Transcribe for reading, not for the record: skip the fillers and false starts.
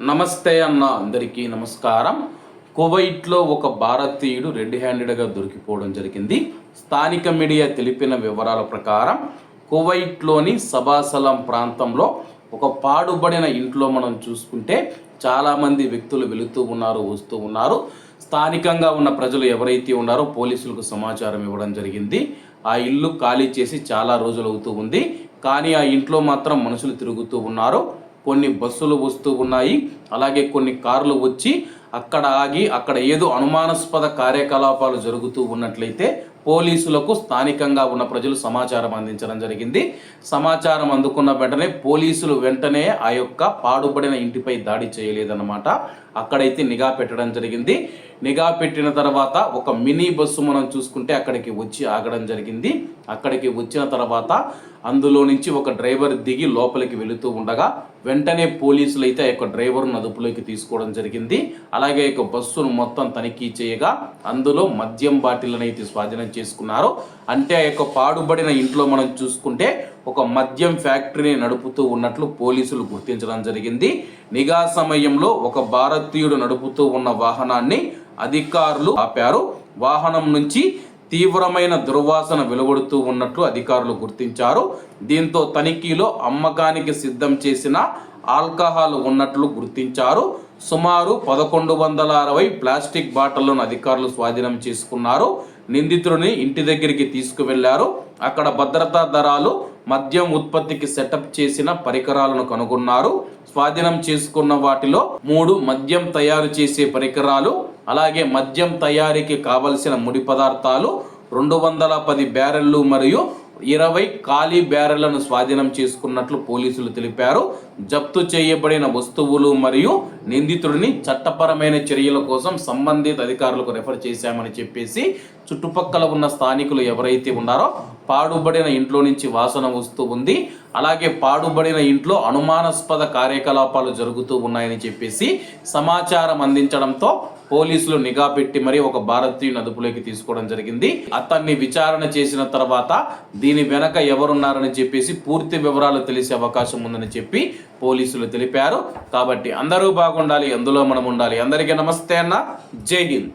నమస్తే అన్న అందరికీ నమస్కారం. కువైట్లో ఒక భారతీయుడు రెడ్ హ్యాండెడ్గా దొరికిపోవడం జరిగింది. స్థానిక మీడియా తెలిపిన వివరాల ప్రకారం కువైట్లోని సబాసలం ప్రాంతంలో ఒక పాడుబడిన ఇంట్లో మనం చూసుకుంటే చాలామంది వ్యక్తులు వెళుతూ ఉన్నారు, వస్తూ ఉన్నారు. స్థానికంగా ఉన్న ప్రజలు ఎవరైతే ఉన్నారో పోలీసులకు సమాచారం ఇవ్వడం జరిగింది. ఆ ఇల్లు ఖాళీ చేసి చాలా రోజులు అవుతూ ఉంది, కానీ ఆ ఇంట్లో మాత్రం మనుషులు తిరుగుతూ ఉన్నారు. కొన్ని బస్సులు వస్తూ ఉన్నాయి, అలాగే కొన్ని కార్లు వచ్చి అక్కడ ఆగి అక్కడ ఏదో అనుమానాస్పద కార్యకలాపాలు జరుగుతూ ఉన్నట్లయితే పోలీసులకు స్థానికంగా ఉన్న ప్రజలు సమాచారం అందించడం జరిగింది. సమాచారం అందుకున్న వెంటనే పోలీసులు వెంటనే ఆ యొక్క పాడుబడిన ఇంటిపై దాడి చేయలేదన్నమాట. అక్కడైతే నిఘా పెట్టడం జరిగింది. నిఘా పెట్టిన తర్వాత ఒక మినీ బస్సు మనం చూసుకుంటే అక్కడికి వచ్చి ఆగడం జరిగింది. అక్కడికి వచ్చిన తర్వాత అందులో నుంచి ఒక డ్రైవర్ దిగి లోపలికి వెళుతూ ఉండగా వెంటనే పోలీసులు అయితే ఆ యొక్క డ్రైవర్ను అదుపులోకి తీసుకోవడం జరిగింది. అలాగే ఈ బస్సును మొత్తం తనిఖీ చేయగా అందులో మద్యం బాటిల్ని అయితే స్వాధీనం చేసుకున్నారు. అంటే ఆ యొక్క పాడుబడిన ఇంట్లో మనం చూసుకుంటే ఒక మద్యం ఫ్యాక్టరీని నడుపుతూ ఉన్నట్లు పోలీసులు గుర్తించడం జరిగింది. నిఘా సమయంలో ఒక భారతీయుడు నడుపుతూ ఉన్న వాహనాన్ని అధికారులు ఆపారు. వాహనం నుంచి తీవ్రమైన దుర్వాసన వెలువడుతూ ఉన్నట్లు అధికారులు గుర్తించారు. దీంతో తనిఖీలో అమ్మకానికి సిద్ధం చేసిన ఆల్కహాల్ ఉన్నట్లు గుర్తించారు. సుమారు 1160 ప్లాస్టిక్ బాటిళ్లను అధికారులు స్వాధీనం చేసుకున్నారు. నిందితుడిని ఇంటి దగ్గరికి తీసుకువెళ్లారు. అక్కడ భద్రతా దళాలు మద్యం ఉత్పత్తికి సెటప్ చేసిన పరికరాలను కనుగొన్నారు. స్వాధీనం చేసుకున్న వాటిలో 3 మద్యం తయారు చేసే పరికరాలు, అలాగే మద్యం తయారీకి కావలసిన ముడి పదార్థాలు, 210 బ్యారెళ్లు మరియు 20 ఖాళీ బ్యారెళ్లను స్వాధీనం చేసుకున్నట్లు పోలీసులు తెలిపారు. జప్తు చేయబడిన వస్తువులు మరియు నిందితుడిని చట్టపరమైన చర్యల కోసం సంబంధిత అధికారులకు రెఫర్ చేశామని చెప్పేసి చుట్టుపక్కల ఉన్న స్థానికులు ఎవరైతే ఉన్నారో పాడుబడిన ఇంట్లో నుంచి వాసన వస్తూ ఉంది, అలాగే పాడుబడిన ఇంట్లో అనుమానాస్పద కార్యకలాపాలు జరుగుతూ ఉన్నాయని చెప్పేసి సమాచారం అందించడంతో పోలీసులు నిఘా పెట్టి మరి ఒక భారతీయుని అదుపులోకి తీసుకోవడం జరిగింది. అతన్ని విచారణ చేసిన తర్వాత దీని వెనక ఎవరున్నారని చెప్పేసి పూర్తి వివరాలు తెలిసే అవకాశం ఉందని చెప్పి పోలీసులు తెలిపారు. కాబట్టి అందరూ బాగుండాలి, అందులో మనం ఉండాలి. అందరికీ నమస్తే అన్న, జై హింద్.